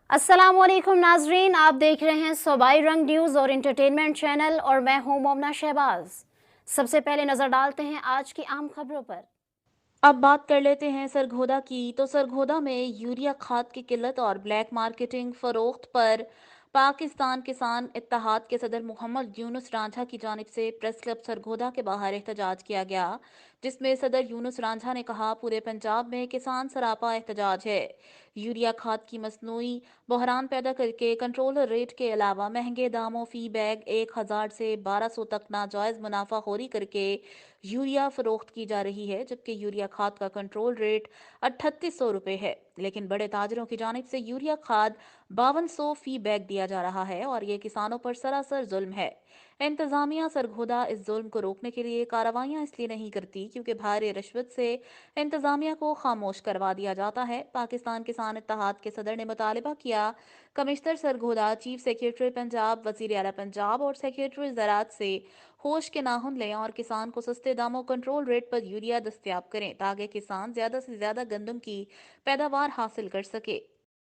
अस्सलामुअलैकुम नाजरीन, आप देख रहे हैं सूबाई रंग न्यूज़ और इंटरटेनमेंट चैनल और मैं हूं मोमना शहबाज। सबसे पहले नजर डालते हैं आज की आम खबरों पर। अब बात कर लेते हैं सरगोधा की। तो सरगोधा में यूरिया खाद की किल्लत और ब्लैक मार्केटिंग फरोख्त पर पाकिस्तान किसान इत्तेहाद के सदर मोहम्मद यूनुस रांझा की जानिब से प्रेस क्लब सरगोधा के बाहर एहतजाज किया गया, जिसमें सदर यूनुस रांझा ने कहा, पूरे पंजाब में किसान सरापा एहतजाज है। यूरिया खाद की मसनूई बहरान पैदा करके कंट्रोलर रेट के अलावा महंगे दामों फी बैग 1000 से 1200 तक नाजायज मुनाफाखोरी करके यूरिया फरोख्त की जा रही है, जबकि यूरिया खाद का कंट्रोल रेट 3800 रुपये है। लेकिन बड़े ताजरों की जानिब से यूरिया खाद 5200 फी बैग दिया जा रहा है और ये किसानों पर सरासर जुल्म है। इंतजामिया सरगोधा इस जुल्म को रोकने के लिए कार्रवाइयां इसलिए नहीं करती क्योंकि भारी रिश्वत से इंतजामिया को खामोश करवा दिया जाता है। पाकिस्तान किसान इत्तेहाद के सदर ने मुतालबा किया, commissioner Sargodha, chief secretary Punjab, वजीर आला पंजाब और सेक्रेटरी ज़राअत से होश के नाखून लें और किसान को सस्ते दामों कंट्रोल रेट पर यूरिया दस्तयाब करें ताकि किसान ज्यादा से ज्यादा गंदम की पैदावार हासिल कर सके।